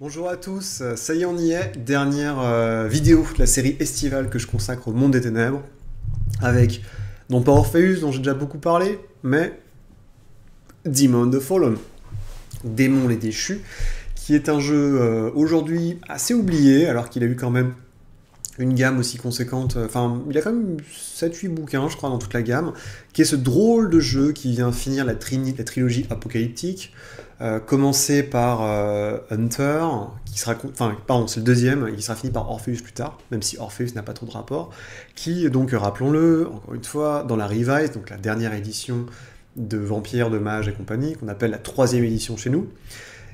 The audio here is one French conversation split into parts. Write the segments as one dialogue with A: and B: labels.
A: Bonjour à tous, ça y est on y est, dernière vidéo de la série estivale que je consacre au monde des ténèbres, avec non pas Orpheus dont j'ai déjà beaucoup parlé, mais Demon the Fallen, Démon les déchus, qui est un jeu aujourd'hui assez oublié alors qu'il a eu quand même une gamme aussi conséquente, enfin il a quand même 7-8 bouquins je crois dans toute la gamme, qui est ce drôle de jeu qui vient finir la trilogie apocalyptique, commencé par Hunter, qui sera, enfin pardon c'est le deuxième, qui sera fini par Orpheus plus tard, même si Orpheus n'a pas trop de rapport, qui donc rappelons-le, encore une fois, dans la Revise, donc la dernière édition de Vampires, de Mages et compagnie, qu'on appelle la 3e édition chez nous,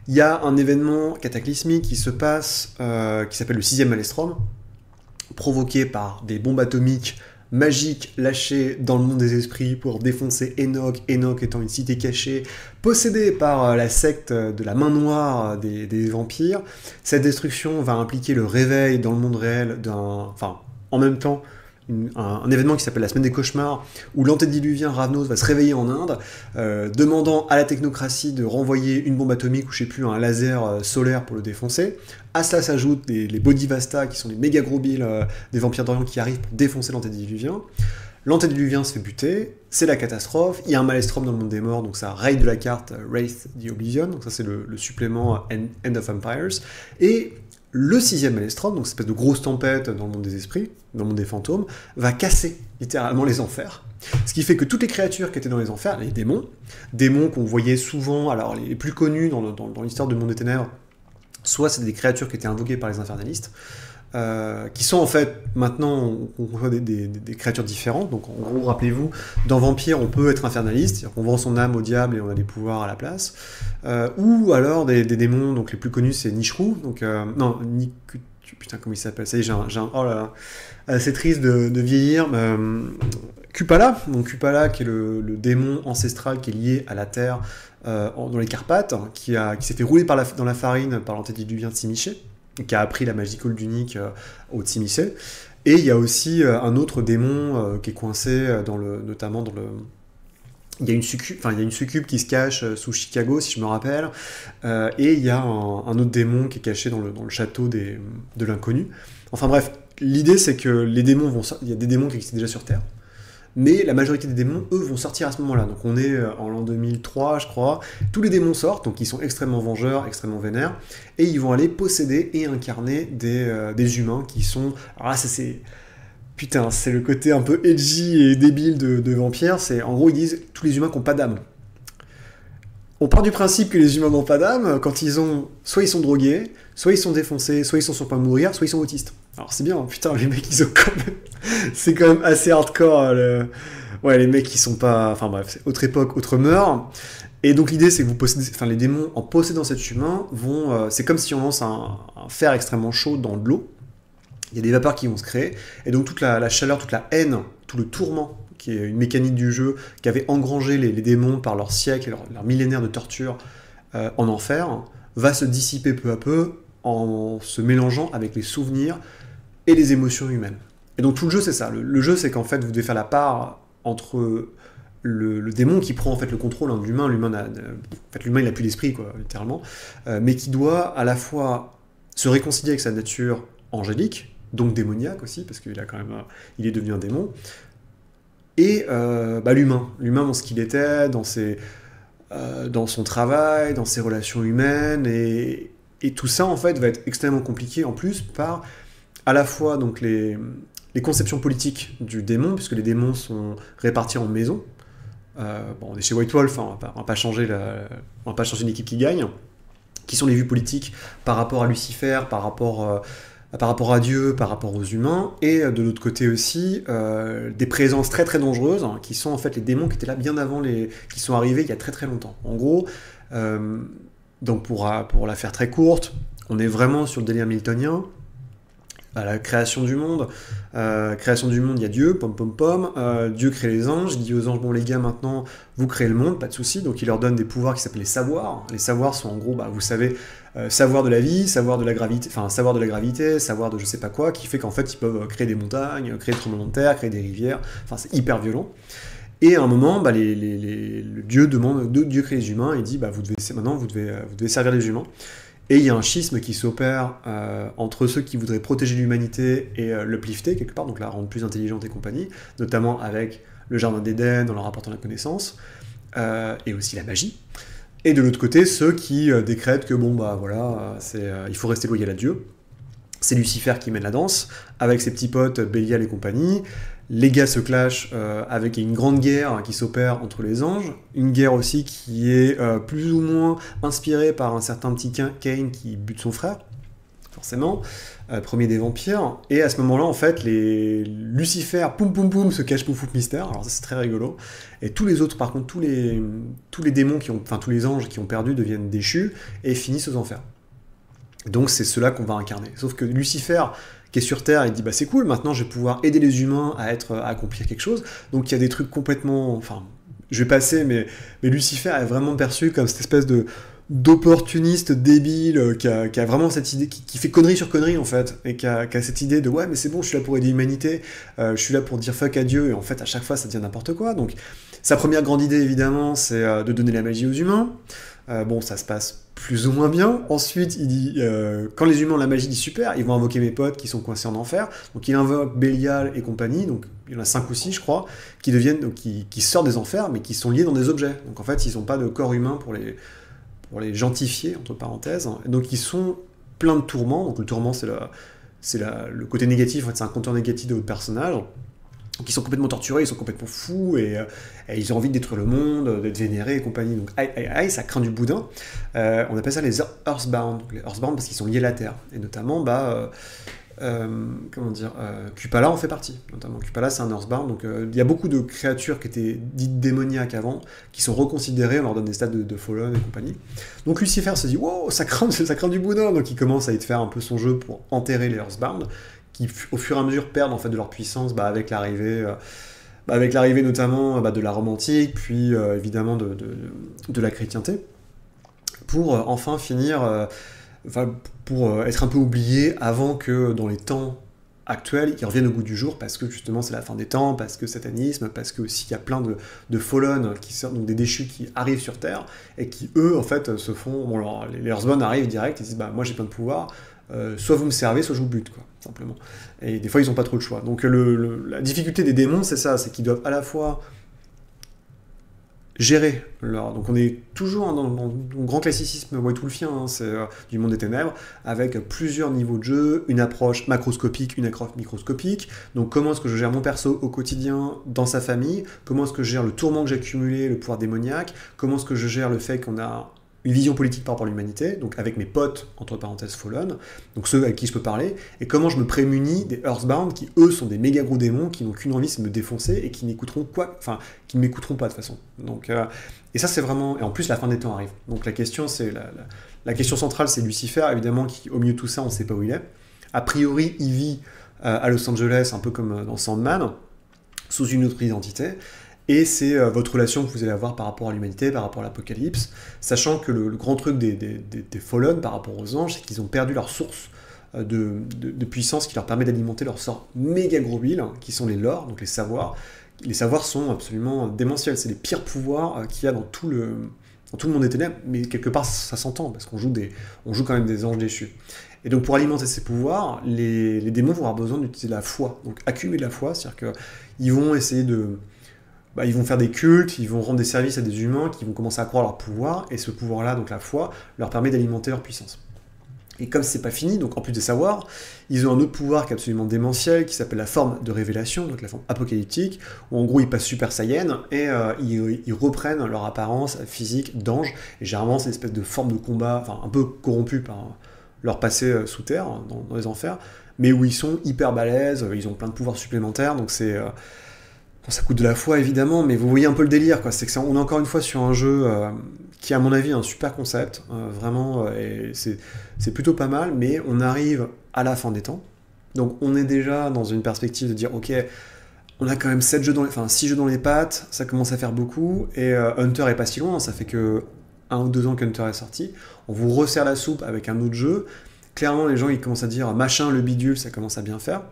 A: il y a un événement cataclysmique qui se passe, qui s'appelle le 6e Maelstrom, provoqué par des bombes atomiques magiques lâchées dans le monde des esprits pour défoncer Enoch, Enoch étant une cité cachée, possédée par la secte de la main noire des vampires. Cette destruction va impliquer le réveil dans le monde réel enfin, en même temps, un événement qui s'appelle la semaine des cauchemars, où l'antédiluvien Ravnos va se réveiller en Inde, demandant à la technocratie de renvoyer une bombe atomique ou je sais plus, un laser solaire pour le défoncer. À cela s'ajoutent les Bodhivasta, qui sont les méga gros billes des vampires d'Orient qui arrivent pour défoncer l'antédiluvien. L'antédiluvien se fait buter, c'est la catastrophe, il y a un Maelstrom dans le monde des morts, donc ça raye de la carte Wraith the Oblivion, donc ça c'est le supplément End of Empires, et le 6e Maelstrom, donc cette espèce de grosse tempête dans le monde des esprits, dans le monde des fantômes, va casser littéralement les enfers. Ce qui fait que toutes les créatures qui étaient dans les enfers, les démons qu'on voyait souvent, alors les plus connus dans l'histoire du monde des ténèbres, soit c'est des créatures qui étaient invoquées par les infernalistes, qui sont en fait, maintenant, on voit des créatures différentes. Donc en gros, rappelez-vous, dans Vampire, on peut être infernaliste, c'est-à-dire qu'on vend son âme au diable et on a des pouvoirs à la place. Ou alors des démons, donc les plus connus, c'est Nishru, donc, non, putain, comment il s'appelle? Ça y est, oh là là, c'est triste de vieillir. Kupala, donc Kupala, qui est le démon ancestral qui est lié à la terre dans les Carpates, qui s'est fait rouler dans la farine par l'antédiluvien Tsimiché, qui a appris la magie d'Unique au Tsimiché. Et il y a aussi un autre démon qui est coincé notamment dans le... Il y a une succube qui se cache sous Chicago, si je me rappelle, et il y a un autre démon qui est caché dans le château de l'inconnu. Enfin bref, l'idée c'est que les démons il y a des démons qui existent déjà sur Terre, mais la majorité des démons, eux, vont sortir à ce moment-là. Donc on est en l'an 2003, je crois. Tous les démons sortent, donc ils sont extrêmement vengeurs, extrêmement vénères, et ils vont aller posséder et incarner des humains qui sont... Alors là, c'est... Putain, c'est le côté un peu edgy et débile de Vampire. C'est, en gros, ils disent tous les humains qui n'ont pas d'âme. On part du principe que les humains n'ont pas d'âme quand soit ils sont drogués, soit ils sont défoncés, soit ils sont sur le point de mourir, soit ils sont autistes. Alors c'est bien, putain, les mecs ils ont quand même... c'est quand même assez hardcore. Ouais, les mecs ils sont pas... Enfin bref, c'est autre époque, autre mœurs. Et donc l'idée c'est que vous possédez... Enfin les démons en possédant cet humain vont... c'est comme si on lance un fer extrêmement chaud dans de l'eau. Il y a des vapeurs qui vont se créer. Et donc toute la chaleur, toute la haine, tout le tourment, qui est une mécanique du jeu, qui avait engrangé les démons par leurs siècles et leur millénaire de torture en enfer, va se dissiper peu à peu en se mélangeant avec les souvenirs et les émotions humaines. Et donc tout le jeu c'est ça. Le jeu c'est qu'en fait vous devez faire la part entre le démon qui prend en fait le contrôle de l'humain. L'humain il a plus d'esprit quoi, littéralement, mais qui doit à la fois se réconcilier avec sa nature angélique, donc démoniaque aussi, parce qu'il il est devenu un démon, et l'humain dans ce qu'il était, dans son travail, dans ses relations humaines, et tout ça en fait va être extrêmement compliqué en plus par à la fois donc les conceptions politiques du démon, puisque les démons sont répartis en maisons. On est chez White Wolf, hein, on va pas changer l'équipe qui gagne, qui sont les vues politiques par rapport à Lucifer, par rapport à Dieu, par rapport aux humains, et de l'autre côté aussi, des présences très très dangereuses, hein, qui sont en fait les démons qui étaient là bien avant qui sont arrivés il y a très très longtemps. En gros, donc pour la faire très courte, on est vraiment sur le délire miltonien. À la création du monde, il y a Dieu, pom pom pom, Dieu crée les anges, il dit aux anges, bon les gars maintenant, vous créez le monde, pas de souci, donc il leur donne des pouvoirs qui s'appellent les savoirs. Les savoirs sont en gros, vous savez, savoir de la vie, savoir de la gravité, savoir de je sais pas quoi, qui fait qu'en fait ils peuvent créer des montagnes, créer des tremblements de terre, créer des rivières, enfin c'est hyper violent. Et à un moment, le Dieu demande, Dieu crée les humains, et dit, maintenant vous devez servir les humains. Et il y a un schisme qui s'opère entre ceux qui voudraient protéger l'humanité et l'uplifter quelque part, donc la rendre plus intelligente et compagnie, notamment avec le Jardin d'Éden en leur apportant la connaissance, et aussi la magie. Et de l'autre côté, ceux qui décrètent que bon bah voilà, il faut rester loyal à Dieu. C'est Lucifer qui mène la danse, avec ses petits potes Bélial et compagnie. Les gars se clashent avec une grande guerre qui s'opère entre les anges, une guerre aussi qui est plus ou moins inspirée par un certain petit Cain qui bute son frère, forcément, premier des vampires, et à ce moment-là, en fait, les Lucifer, poum poum poum, se cache pouf pouf mystère, alors ça c'est très rigolo, et tous les autres, par contre, tous les démons tous les anges qui ont perdu deviennent déchus et finissent aux enfers. Donc c'est cela qu'on va incarner. Sauf que Lucifer, qui est sur Terre, il dit bah c'est cool, maintenant je vais pouvoir aider les humains à accomplir quelque chose. Donc il y a des trucs complètement, enfin, je vais passer, mais Lucifer est vraiment perçu comme cette espèce d'opportuniste débile qui a vraiment cette idée, qui fait connerie sur connerie en fait, et qui a cette idée de ouais mais c'est bon, je suis là pour aider l'humanité, je suis là pour dire fuck à Dieu, et en fait à chaque fois ça devient n'importe quoi. Donc sa première grande idée évidemment c'est de donner la magie aux humains. Bon, ça se passe plus ou moins bien. Ensuite, il dit, quand les humains ont la magie, il dit super, ils vont invoquer mes potes qui sont coincés en enfer. Donc il invoque Bélial et compagnie, donc il y en a 5 ou 6 je crois, qui sortent des enfers, mais qui sont liés dans des objets. Donc en fait, ils n'ont pas de corps humain pour les gentifier, entre parenthèses. Et donc ils sont pleins de tourments. Donc le tourment, c'est le côté négatif, en fait, c'est un compteur négatif de votre personnage. Donc ils sont complètement torturés, ils sont complètement fous, et ils ont envie de détruire le monde, d'être vénérés et compagnie. Donc aïe, aïe, aïe, ça craint du boudin. On appelle ça les Earthbound. Les Earthbound parce qu'ils sont liés à la Terre. Et notamment, Kupala en fait partie. Notamment, Kupala, c'est un Earthbound. Donc il y a beaucoup de créatures qui étaient dites démoniaques avant, qui sont reconsidérées, on leur donne des stades de Fallen et compagnie. Donc Lucifer se dit, wow, ça craint du boudin. Donc il commence à y faire un peu son jeu pour enterrer les Earthbound, qui au fur et à mesure perdent en fait de leur puissance avec l'arrivée notamment de la Rome antique, puis évidemment de la chrétienté, pour enfin finir, pour être un peu oubliés avant que dans les temps actuels, ils reviennent au goût du jour, parce que justement c'est la fin des temps, parce que satanisme, parce que aussi il y a plein de fallen qui sortent, donc des déchus qui arrivent sur Terre, et qui eux en fait se font, bon alors les Earthbound arrivent direct, ils disent bah moi j'ai plein de pouvoir, soit vous me servez, soit je vous bute, quoi, simplement. Et des fois, ils n'ont pas trop le choix. Donc la difficulté des démons, c'est ça, c'est qu'ils doivent à la fois gérer leur... Donc on est toujours dans le grand classicisme white-wolfien, c'est du monde des ténèbres, avec plusieurs niveaux de jeu, une approche macroscopique, une approche microscopique. Donc comment est-ce que je gère mon perso au quotidien, dans sa famille, comment est-ce que je gère le tourment que j'ai accumulé, le pouvoir démoniaque, comment est-ce que je gère le fait qu'on a une vision politique par rapport à l'humanité, donc avec mes potes, entre parenthèses Fallen, donc ceux avec qui je peux parler, et comment je me prémunis des Earthbound qui, eux, sont des méga gros démons qui n'ont qu'une envie, c'est de me défoncer, et qui n'écouteront qui ne m'écouteront pas de toute façon. Donc, et ça, c'est vraiment... Et en plus, la fin des temps arrive. Donc la question, c'est... La question centrale, c'est Lucifer, évidemment, qui, au milieu de tout ça, on ne sait pas où il est. A priori, il vit à Los Angeles, un peu comme dans Sandman, sous une autre identité. Et c'est votre relation que vous allez avoir par rapport à l'humanité, par rapport à l'apocalypse, sachant que le grand truc des Fallen par rapport aux anges, c'est qu'ils ont perdu leur source de puissance qui leur permet d'alimenter leur sort méga gros bill, qui sont les lores, donc les savoirs. Les savoirs sont absolument démentiels, c'est les pires pouvoirs qu'il y a dans tout le monde des ténèbres, mais quelque part ça s'entend, parce qu'on joue quand même des anges déchus. Et donc pour alimenter ces pouvoirs, les démons vont avoir besoin d'utiliser la foi, donc accumuler de la foi, c'est-à-dire qu'ils vont essayer ils vont faire des cultes, ils vont rendre des services à des humains qui vont commencer à croire leur pouvoir, et ce pouvoir-là, donc la foi, leur permet d'alimenter leur puissance. Et comme c'est pas fini, donc en plus des savoirs, ils ont un autre pouvoir qui est absolument démentiel, qui s'appelle la forme de révélation, donc la forme apocalyptique, où en gros ils passent Super Saiyan, et ils reprennent leur apparence physique d'ange, et généralement c'est une espèce de forme de combat, un peu corrompue par leur passé sous terre, dans les enfers, mais où ils sont hyper balèzes, ils ont plein de pouvoirs supplémentaires, donc c'est... ça coûte de la foi évidemment, mais vous voyez un peu le délire, quoi. C'est que on est encore une fois sur un jeu qui est à mon avis un super concept, vraiment, et c'est plutôt pas mal, mais on arrive à la fin des temps, donc on est déjà dans une perspective de dire ok, on a quand même 6 jeux dans les pattes, ça commence à faire beaucoup, et Hunter est pas si loin, ça fait que 1 ou 2 ans qu'Hunter est sorti, on vous resserre la soupe avec un autre jeu, clairement les gens ils commencent à dire machin le bidule, ça commence à bien faire,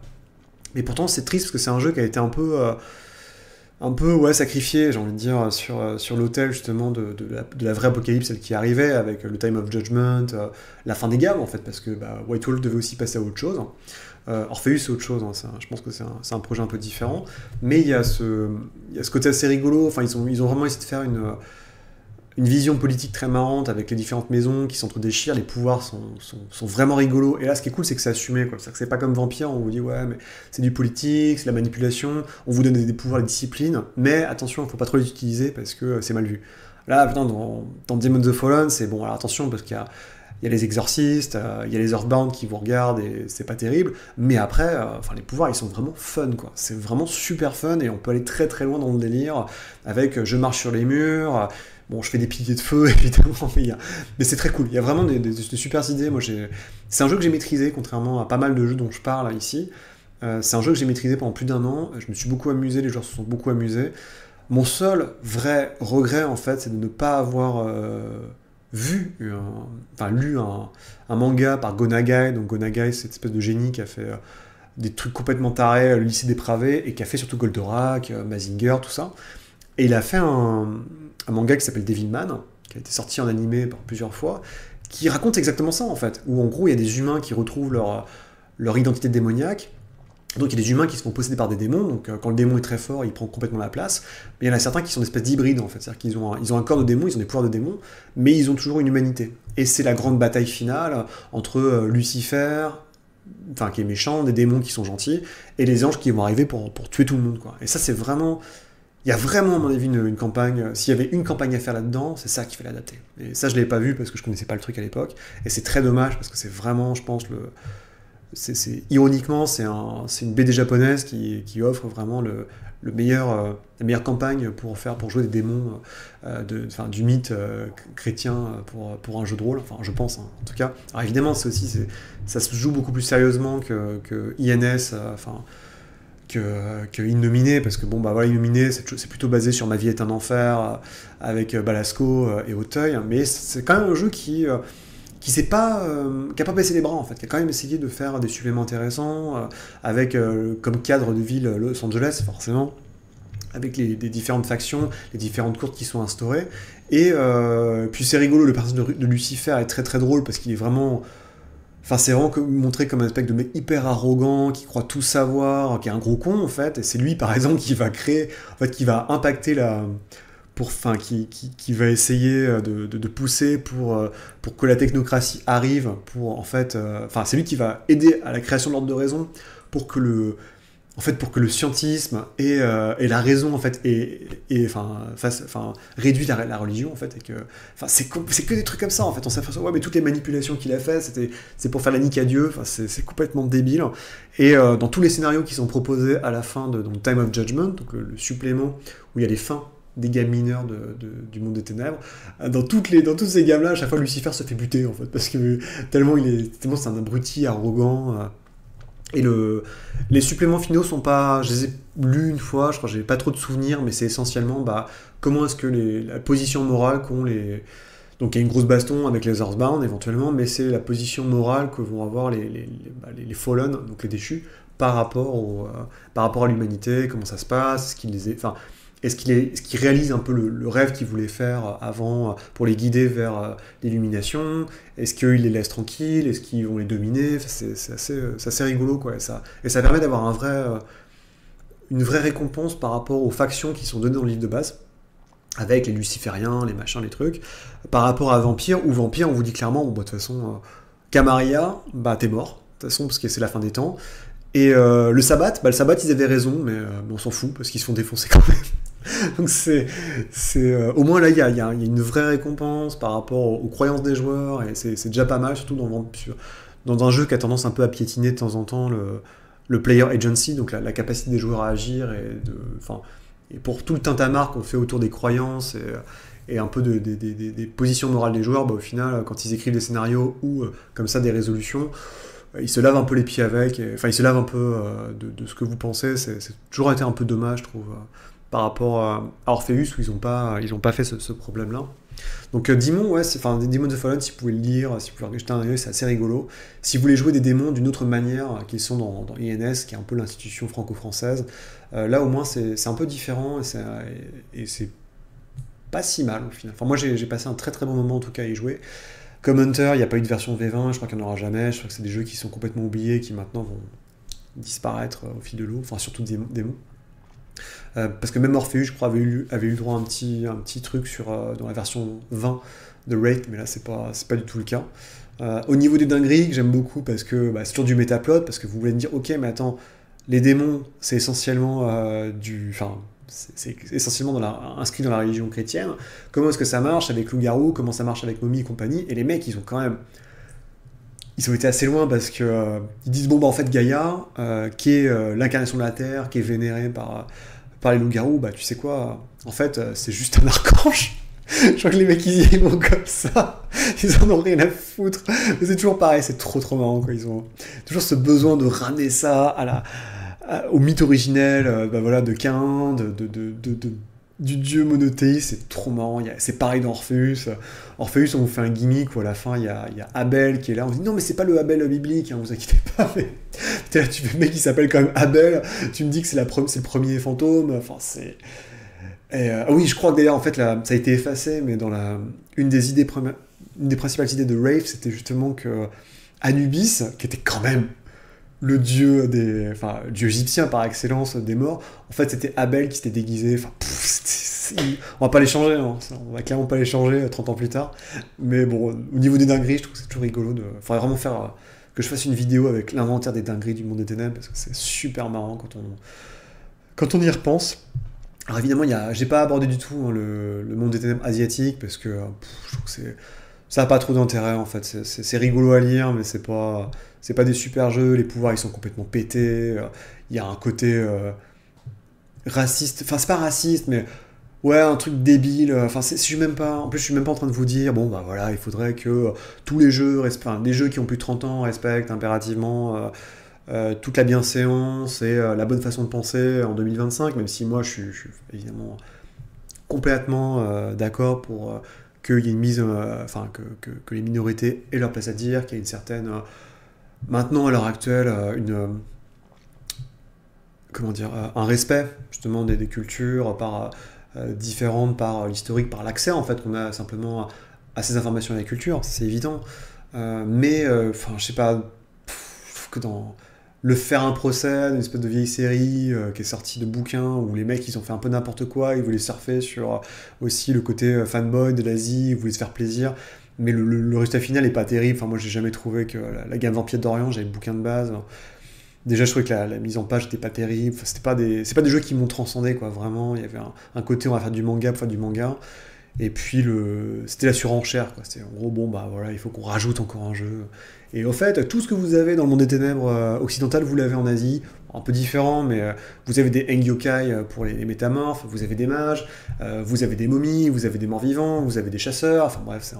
A: mais pourtant c'est triste parce que c'est un jeu qui a été un peu un peu ouais, sacrifié, j'ai envie de dire, sur l'autel justement de la vraie apocalypse, celle qui arrivait, avec le Time of Judgment, la fin des gammes en fait, parce que White Wolf devait aussi passer à autre chose. Orpheus c'est autre chose, hein, je pense que c'est un projet un peu différent, mais il y a ce côté assez rigolo, enfin ils ont vraiment essayé de faire une vision politique très marrante avec les différentes maisons qui s'entre-déchirent, les pouvoirs sont vraiment rigolos, et là ce qui est cool c'est que c'est assumé, quoi. C'est-à-dire que c'est pas comme Vampire, on vous dit ouais mais c'est du politique, c'est de la manipulation, on vous donne des pouvoirs, des disciplines, mais attention, il faut pas trop les utiliser parce que c'est mal vu. Là, putain, dans Demon the Fallen, c'est bon, alors attention parce qu'il y a les exorcistes, il y a les Earthbound qui vous regardent et c'est pas terrible, mais après, les pouvoirs ils sont vraiment fun, quoi. C'est vraiment super fun et on peut aller très très loin dans le délire avec je marche sur les murs. Bon, je fais des piliers de feu, évidemment, mais c'est très cool. Il y a vraiment des super idées. Moi, c'est un jeu que j'ai maîtrisé, contrairement à pas mal de jeux dont je parle ici. C'est un jeu que j'ai maîtrisé pendant plus d'1 an. Je me suis beaucoup amusé, les joueurs se sont beaucoup amusés. Mon seul vrai regret, en fait, c'est de ne pas avoir lu un manga par Gonagai. Donc Gonagai, c'est cette espèce de génie qui a fait des trucs complètement tarés, le lycée dépravé, et qui a fait surtout Goldorak, Mazinger, tout ça. Et il a fait un manga qui s'appelle Devilman, qui a été sorti en animé par plusieurs fois, qui raconte exactement ça en fait, où en gros il y a des humains qui retrouvent leur identité démoniaque, donc il y a des humains qui se font posséder par des démons, donc quand le démon est très fort, il prend complètement la place, mais il y en a certains qui sont des espèces d'hybrides en fait, c'est-à-dire qu'ils ont un corps de démon, ils ont des pouvoirs de démon, mais ils ont toujours une humanité. Et c'est la grande bataille finale entre Lucifer, enfin qui est méchant, des démons qui sont gentils, et les anges qui vont arriver pour tuer tout le monde, quoi. Et ça c'est vraiment... Il y a vraiment, à mon avis, une campagne. S'il y avait une campagne à faire là-dedans, c'est ça qu'il fallait adapter. Et ça, je ne l'avais pas vu parce que je ne connaissais pas le truc à l'époque. Et c'est très dommage parce que c'est vraiment, je pense, ironiquement, c'est une BD japonaise qui offre vraiment la meilleure campagne pour jouer des démons du mythe chrétien pour un jeu de rôle. Enfin, je pense, hein, en tout cas. Alors évidemment, ça se joue beaucoup plus sérieusement que INS. Que Innominé, parce que Innominé c'est plutôt basé sur Ma vie est un enfer avec Balasco et Auteuil, mais c'est quand même un jeu qui a pas baissé les bras en fait, qui a quand même essayé de faire des suppléments intéressants avec comme cadre de ville Los Angeles forcément, avec les différentes factions, les différentes courtes qui sont instaurées, et puis c'est rigolo, le personnage de Lucifer est très très drôle parce qu'il est vraiment... Enfin, c'est vraiment montré comme un espèce de mec hyper arrogant, qui croit tout savoir, qui est un gros con, en fait. Et c'est lui, par exemple, qui va créer, en fait, qui va impacter qui va essayer de pousser pour que la technocratie arrive, c'est lui qui va aider à la création de l'ordre de raison pour que le scientisme et la raison en fait réduit la religion en fait, et que c'est que des trucs comme ça en fait. On s'aperçoit ouais mais toutes les manipulations qu'il a fait c'est pour faire la nique à Dieu, c'est complètement débile. Et dans tous les scénarios qui sont proposés à la fin de donc Time of Judgment, donc le supplément où il y a les fins des gammes mineures du monde des ténèbres, dans toutes ces gammes là à chaque fois Lucifer se fait buter en fait, parce que tellement c'est un abruti arrogant. Et les suppléments finaux sont pas... Je les ai lus une fois, je crois que j'ai pas trop de souvenirs, mais c'est essentiellement comment est-ce que la position morale qu'ont les... Donc il y a une grosse baston avec les Earthbound éventuellement, mais c'est la position morale que vont avoir les Fallen, donc les déchus, par rapport à l'humanité, comment ça se passe, ce qu'ils les... Enfin, est-ce qu'ils réalisent un peu le rêve qu'ils voulaient faire avant pour les guider vers l'illumination? Est-ce qu'ils les laissent tranquilles? Est-ce qu'ils vont les dominer? C'est assez rigolo, quoi. Et ça permet d'avoir une vraie récompense par rapport aux factions qui sont données dans le livre de base, avec les lucifériens, les machins, les trucs, par rapport à Vampire, où Vampire, on vous dit clairement, de toute façon, Camarilla, t'es mort, de toute façon, parce que c'est la fin des temps. Et le Sabbat, ils avaient raison, mais on s'en fout, parce qu'ils se font défoncer quand même. Donc au moins là il y a une vraie récompense par rapport aux croyances des joueurs, et c'est déjà pas mal, surtout dans un jeu qui a tendance un peu à piétiner de temps en temps le player agency, donc la capacité des joueurs à agir, et pour tout le tintamarre qu'on fait autour des croyances et un peu des positions morales des joueurs, au final quand ils écrivent des scénarios ou comme ça des résolutions, ils se lavent un peu les pieds avec, ils se lavent un peu de ce que vous pensez. C'est toujours été un peu dommage, je trouve, par rapport à Orpheus, où ils ont pas fait ce problème-là. Donc Demon, ouais, enfin Demon the Fallen, si vous pouvez le lire, si vous pouvez jeter un œil, c'est assez rigolo. Si vous voulez jouer des démons d'une autre manière, qu'ils sont dans INS, qui est un peu l'institution franco-française, là au moins c'est un peu différent et c'est pas si mal au final. Enfin moi j'ai passé un très très bon moment en tout cas à y jouer. Comme Hunter, il n'y a pas eu de version V20, je crois qu'il n'y en aura jamais, je crois que c'est des jeux qui sont complètement oubliés, qui maintenant vont disparaître au fil de l'eau, enfin surtout Démon. Parce que même Orpheus, je crois, avait eu droit à un petit truc dans la version 20 de Raid, mais là c'est pas du tout le cas. Au niveau des dingueries, que j'aime beaucoup parce que c'est toujours du métaplot, parce que vous voulez me dire, ok, mais attends, les démons, c'est essentiellement c'est essentiellement inscrit dans la religion chrétienne. Comment est-ce que ça marche avec loup-garou, comment ça marche avec momie et compagnie? Et les mecs, ils ont été assez loin parce que ils disent bon bah en fait Gaïa, qui est l'incarnation de la Terre, qui est vénérée par les loups-garous, bah tu sais quoi, en fait c'est juste un archange. Je crois que les mecs ils y vont comme ça, ils en ont rien à foutre. Mais c'est toujours pareil, c'est trop marrant quoi. Ils ont toujours ce besoin de ramener ça au mythe originel, voilà, de Cain, du dieu monothéiste, c'est trop marrant. C'est pareil dans Orpheus. Orpheus, on vous fait un gimmick où à la fin il y a Abel qui est là. On dit non, mais c'est pas le Abel biblique, hein, vous inquiétez pas. Mais t'es là, tu fais le mec qui s'appelle quand même Abel. Tu me dis que c'est le premier fantôme. Enfin, c'est. Ah oui, je crois que d'ailleurs, en fait, ça a été effacé, mais une des principales idées de Rafe, c'était justement que Anubis, qui était quand même le dieu dieu égyptien par excellence des morts, en fait c'était Abel qui s'était déguisé, on va pas les changer, hein. On va clairement pas les changer 30 ans plus tard, mais bon, au niveau des dingueries, je trouve que c'est toujours rigolo, faudrait vraiment que je fasse une vidéo avec l'inventaire des dingueries du monde des ténèbres, parce que c'est super marrant quand on y repense. Alors évidemment, j'ai pas abordé du tout, hein, le monde des ténèbres asiatique, parce que je trouve que ça a pas trop d'intérêt en fait, c'est rigolo à lire, mais c'est pas des super jeux, les pouvoirs ils sont complètement pétés, il y a un côté raciste, enfin c'est pas raciste, mais ouais, un truc débile, en plus je suis même pas en train de vous dire, bon bah voilà, il faudrait que tous les jeux, des jeux qui ont plus de 30 ans respectent impérativement toute la bienséance et la bonne façon de penser en 2025, même si moi je suis évidemment complètement d'accord pour qu'il y ait une mise, que les minorités aient leur place à dire, qu'il y ait une certaine, maintenant à l'heure actuelle, un respect justement des cultures différentes par l'historique, par l'accès en fait qu'on a simplement à ces informations et à la culture, c'est évident. Je sais pas, je trouve que dans le faire un procès, une espèce de vieille série qui est sortie de bouquins où les mecs ils ont fait un peu n'importe quoi, ils voulaient surfer sur aussi le côté fanboy de l'Asie, ils voulaient se faire plaisir, mais le résultat final est pas terrible. Enfin moi j'ai jamais trouvé que la gamme Vampire d'Orient, j'avais le bouquin de base. Déjà je trouvais que la mise en page était pas terrible, enfin, c'est pas des jeux qui m'ont transcendé quoi, vraiment, il y avait un côté on va faire du manga pour faire du manga. Et puis c'était la surenchère, quoi. C'était en gros, bon bah voilà, il faut qu'on rajoute encore un jeu. Et au fait, tout ce que vous avez dans le monde des ténèbres occidental, vous l'avez en Asie, un peu différent, mais vous avez des Engyokai pour les métamorphes, vous avez des mages, vous avez des momies, vous avez des morts vivants, vous avez des chasseurs, enfin bref, c'est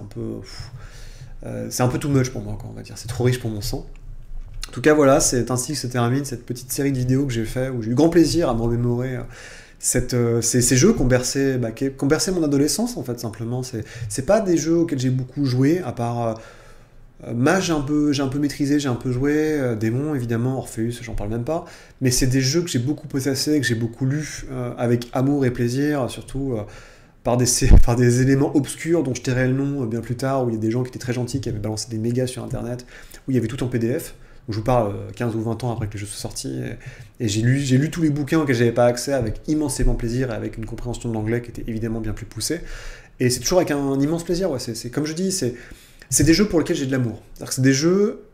A: un peu too much pour moi, quoi, on va dire. C'est trop riche pour mon sang. En tout cas, voilà, c'est ainsi que se termine cette petite série de vidéos que j'ai fait, où j'ai eu grand plaisir à me remémorer ces jeux qui ont bercé mon adolescence en fait, simplement. C'est pas des jeux auxquels j'ai beaucoup joué, à part Mage, j'ai un peu maîtrisé, j'ai un peu joué, Démon évidemment, Orpheus, j'en parle même pas, mais c'est des jeux que j'ai beaucoup potassé, que j'ai beaucoup lu avec amour et plaisir, surtout par des éléments obscurs dont je tairai le nom bien plus tard, où il y a des gens qui étaient très gentils, qui avaient balancé des mégas sur internet, où il y avait tout en PDF. Donc je vous parle 15 ou 20 ans après que les jeux soient sortis, et j'ai lu tous les bouquins auxquels j'avais pas accès avec immensément plaisir, et avec une compréhension de l'anglais qui était évidemment bien plus poussée. Et c'est toujours avec un immense plaisir, ouais. C'est comme je dis, c'est des jeux pour lesquels j'ai de l'amour. C'est des jeux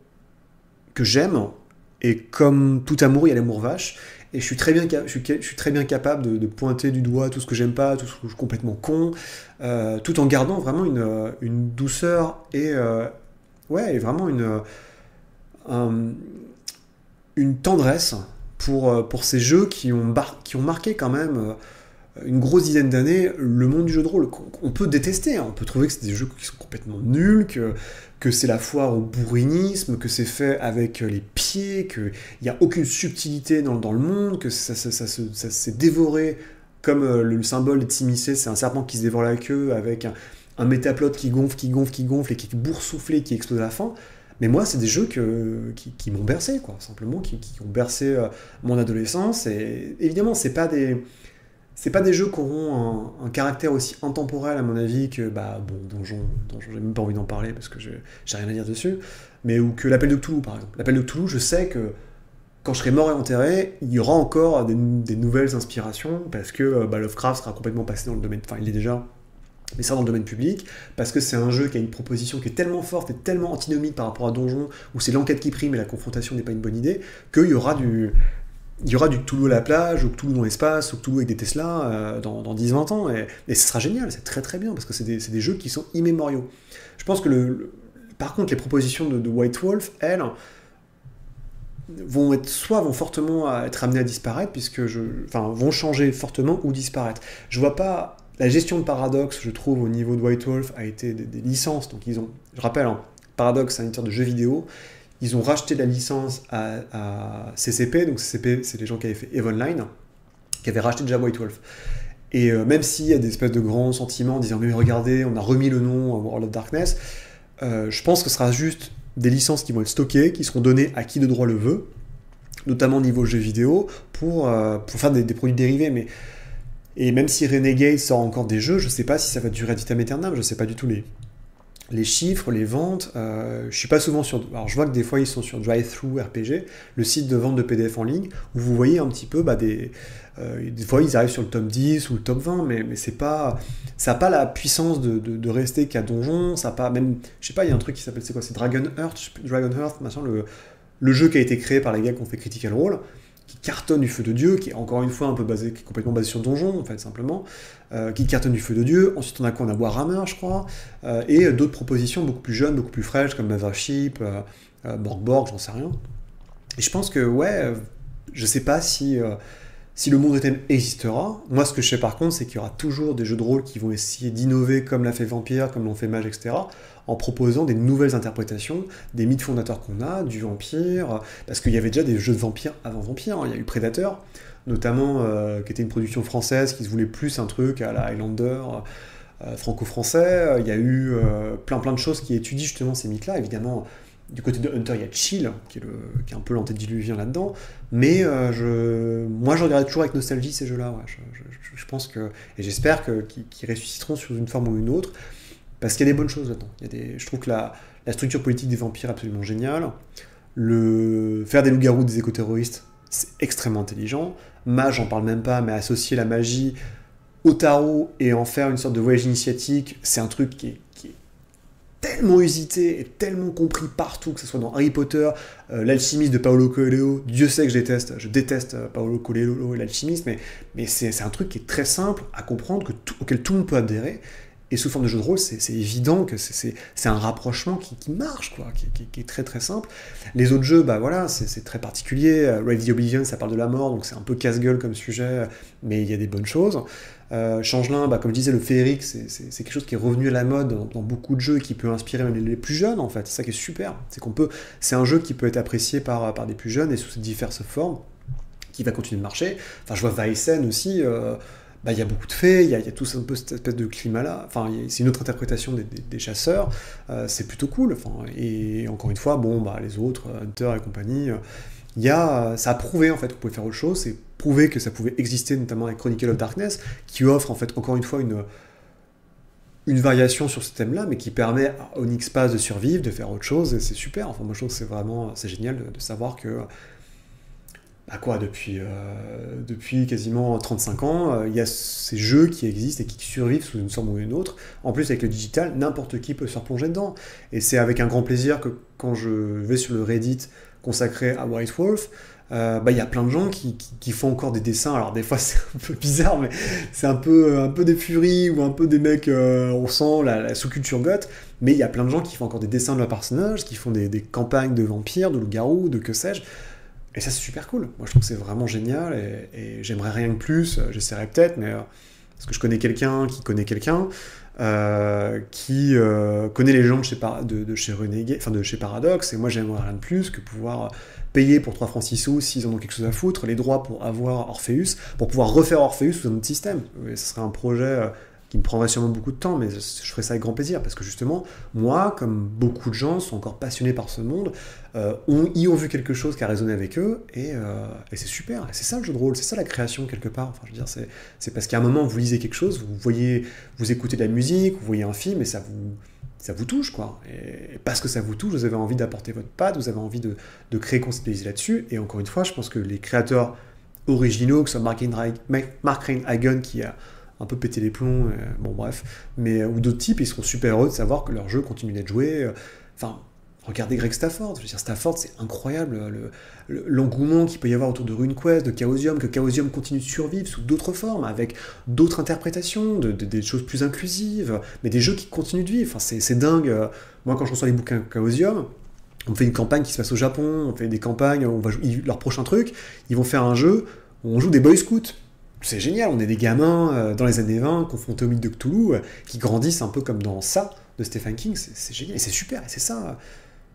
A: que j'aime, et comme tout amour, il y a l'amour vache, et je suis très bien capable de pointer du doigt tout ce que j'aime pas, tout ce que je suis complètement con, tout en gardant vraiment une douceur et vraiment une tendresse pour ces jeux qui ont marqué quand même une grosse dizaine d'années le monde du jeu de rôle. On peut détester, hein, on peut trouver que c'est des jeux qui sont complètement nuls, que c'est la foire au bourrinisme, que c'est fait avec les pieds, qu'il n'y a aucune subtilité dans le monde, que ça s'est dévoré comme le symbole de Timicé, c'est un serpent qui se dévore la queue avec un métaplot qui gonfle, et qui est boursouflé, qui explose à la fin. Mais moi, c'est des jeux qui m'ont bercé, quoi, simplement, qui ont bercé mon adolescence. Et évidemment, c'est pas des jeux qui auront un caractère aussi intemporel, à mon avis, que, Donjon, j'ai même pas envie d'en parler parce que j'ai rien à dire dessus, mais ou que l'Appel de Cthulhu, par exemple. L'Appel de Cthulhu, je sais que quand je serai mort et enterré, il y aura encore des nouvelles inspirations, parce que Lovecraft sera complètement passé dans le domaine, enfin, il est déjà, mais ça dans le domaine public, parce que c'est un jeu qui a une proposition qui est tellement forte et tellement antinomique par rapport à Donjon, où c'est l'enquête qui prime et la confrontation n'est pas une bonne idée, qu'il y aura du Cthulhu à la plage, ou Cthulhu dans l'espace, ou Cthulhu avec des Tesla dans 10-20 ans, et ce sera génial, c'est très très bien, parce que c'est des jeux qui sont immémoriaux. Je pense que par contre, les propositions de White Wolf, elles, vont fortement être amenées à disparaître, vont changer fortement ou disparaître. Je vois pas. La gestion de Paradox, je trouve, au niveau de White Wolf, a été des licences. Donc je rappelle, Paradox, c'est un éditeur de jeux vidéo. Ils ont racheté la licence à CCP. Donc CCP, c'est les gens qui avaient fait EVE Online, qui avaient racheté déjà White Wolf. Et même s'il y a des espèces de grands sentiments en disant mais regardez, on a remis le nom à World of Darkness, je pense que ce sera juste des licences qui vont être stockées, qui seront données à qui de droit le veut, notamment au niveau jeux vidéo, pour faire des produits dérivés. Et même si Renegade sort encore des jeux, je sais pas si ça va durer ad vitam aeternam, je sais pas du tout les chiffres, les ventes. Je suis pas souvent sur. Alors je vois que des fois ils sont sur Drive-Thru RPG, le site de vente de PDF en ligne, où vous voyez un petit peu des fois ils arrivent sur le top 10 ou le top 20, mais c'est pas. Ça n'a pas la puissance de rester qu'à Donjon, ça a pas. Même. Je sais pas, il y a un truc qui s'appelle. C'est quoi? C'est Dragon Hearth, machin, le jeu qui a été créé par les gars qui ont fait Critical Role, qui cartonne du feu de Dieu, qui est encore une fois qui est complètement basé sur Donjon, en fait, simplement, qui cartonne du feu de Dieu. Ensuite, on a Warhammer, je crois, et d'autres propositions beaucoup plus jeunes, beaucoup plus fraîches, comme Mothership, Borg, j'en sais rien. Et je pense que, je sais pas si le monde Eden existera. Moi, ce que je sais par contre, c'est qu'il y aura toujours des jeux de rôle qui vont essayer d'innover, comme l'a fait Vampire, comme l'ont fait Mage, etc., en proposant des nouvelles interprétations des mythes fondateurs qu'on a, du vampire, parce qu'il y avait déjà des jeux de vampires avant Vampire, il y a eu Predator, notamment, qui était une production française, qui se voulait plus un truc à la Highlander, franco-français, il y a eu plein de choses qui étudient justement ces mythes-là, évidemment. Du côté de Hunter, il y a Chill, qui est un peu l'antédiluvien là-dedans, mais moi je regarde toujours avec nostalgie ces jeux-là, je pense que, et j'espère qu'ils ressusciteront sous une forme ou une autre, parce qu'il y a des bonnes choses là-dedans. Je trouve que la structure politique des vampires est absolument géniale. Faire des loups-garous des éco-terroristes, c'est extrêmement intelligent. Mage, j'en parle même pas, mais associer la magie au tarot et en faire une sorte de voyage initiatique, c'est un truc qui est tellement usité et tellement compris partout, que ce soit dans Harry Potter, l'alchimiste de Paulo Coelho. Dieu sait que je déteste Paulo Coelho et l'alchimiste, mais c'est un truc qui est très simple à comprendre, auquel tout le monde peut adhérer. Et sous forme de jeu de rôle, c'est évident que c'est un rapprochement qui marche, quoi, qui est très très simple. Les autres jeux, c'est très particulier. Rave the Oblivion, ça parle de la mort, donc c'est un peu casse-gueule comme sujet, mais il y a des bonnes choses. Changelin, comme je disais, le féerique, c'est quelque chose qui est revenu à la mode dans beaucoup de jeux et qui peut inspirer même les plus jeunes, en fait. C'est ça qui est super. C'est un jeu qui peut être apprécié par des plus jeunes et sous ces diverses formes, qui va continuer de marcher. Enfin, je vois Weissen aussi. Il y a beaucoup de fées, il y a tout un peu cette espèce de climat-là. Enfin, c'est une autre interprétation des chasseurs. C'est plutôt cool. Enfin, et encore une fois, les autres, Hunter et compagnie, ça a prouvé en fait qu'on pouvait faire autre chose. C'est prouvé que ça pouvait exister, notamment avec Chronicle of Darkness, qui offre en fait encore une fois une variation sur ce thème-là, mais qui permet à Onyx Pass de survivre, de faire autre chose. Et c'est super. Enfin, moi je trouve que c'est génial de savoir que depuis quasiment 35 ans, il y a ces jeux qui existent et qui survivent sous une forme ou une autre. En plus, avec le digital, n'importe qui peut se replonger dedans. Et c'est avec un grand plaisir que quand je vais sur le Reddit consacré à White Wolf, il y a plein de gens qui font encore des dessins. Alors des fois c'est un peu bizarre, mais c'est un peu des furies ou un peu des mecs, on sent la sous-culture goth, mais il y a plein de gens qui font encore des dessins de leurs personnages, qui font des campagnes de vampires, de loups-garous, de que sais-je. Et ça, c'est super cool. Moi, je trouve que c'est vraiment génial et j'aimerais rien de plus. J'essaierai peut-être, mais parce que je connais quelqu'un qui connaît quelqu'un qui connaît les gens de chez Renegade, enfin de chez Paradox, et moi, j'aimerais rien de plus que pouvoir payer pour 3 francs 6 sous, s'ils en ont quelque chose à foutre, les droits pour avoir Orpheus, pour pouvoir refaire Orpheus sous un autre système. Et ce serait un projet qui me prendrait sûrement beaucoup de temps, mais je ferais ça avec grand plaisir, parce que justement, moi, comme beaucoup de gens sont encore passionnés par ce monde, y ont vu quelque chose qui a résonné avec eux, et c'est super, et c'est ça le jeu de rôle, c'est ça la création quelque part, enfin je veux dire, c'est parce qu'à un moment vous lisez quelque chose, vous écoutez de la musique, vous voyez un film, et ça vous touche, quoi. Et parce que ça vous touche, vous avez envie d'apporter votre patte, vous avez envie de créer, conceptualiser là-dessus. Et encore une fois, je pense que les créateurs originaux, que ce soit Mark Rein-Hagen qui a un peu pété les plombs, bon bref, ou d'autres types, ils seront super heureux de savoir que leur jeu continue d'être joué. Enfin, regardez Greg Stafford. Je veux dire, Stafford, c'est incroyable l'engouement qu'il peut y avoir autour de RuneQuest, de Chaosium, que Chaosium continue de survivre sous d'autres formes, avec d'autres interprétations, des choses plus inclusives, mais des jeux qui continuent de vivre. Enfin, c'est dingue. Moi, quand je reçois les bouquins Chaosium, on fait une campagne qui se passe au Japon, on fait des campagnes, on va jouer leur prochain truc, ils vont faire un jeu où on joue des Boy Scouts. C'est génial, on est des gamins dans les années 20, confrontés au mythe de Cthulhu, qui grandissent un peu comme dans ça de Stephen King, c'est génial, et c'est super, et c'est ça.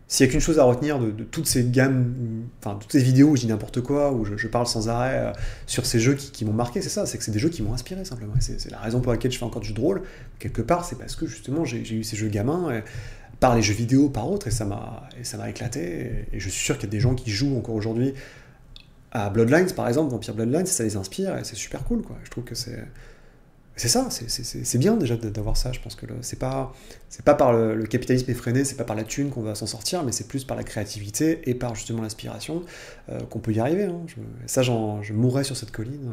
A: S'il n'y a qu'une chose à retenir de toutes ces gammes, enfin toutes ces vidéos où je dis n'importe quoi, où je parle sans arrêt sur ces jeux qui m'ont marqué, c'est ça, c'est que c'est des jeux qui m'ont inspiré simplement. C'est la raison pour laquelle je fais encore du jeu de rôle. Quelque part, c'est parce que justement j'ai eu ces jeux gamins, par les jeux vidéo, par autres, et ça m'a éclaté. Et je suis sûr qu'il y a des gens qui jouent encore aujourd'hui à Bloodlines, par exemple, Vampire Bloodlines, ça les inspire, et c'est super cool, quoi. Je trouve que c'est ça, c'est bien déjà d'avoir ça. Je pense que c'est pas par le capitalisme effréné, c'est pas par la thune qu'on va s'en sortir, mais c'est plus par la créativité et par justement l'inspiration qu'on peut y arriver. Hein. Je mourrais sur cette colline.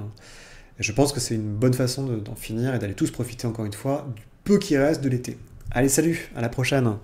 A: Et je pense que c'est une bonne façon d'en finir et d'aller tous profiter encore une fois du peu qui reste de l'été. Allez, salut, à la prochaine.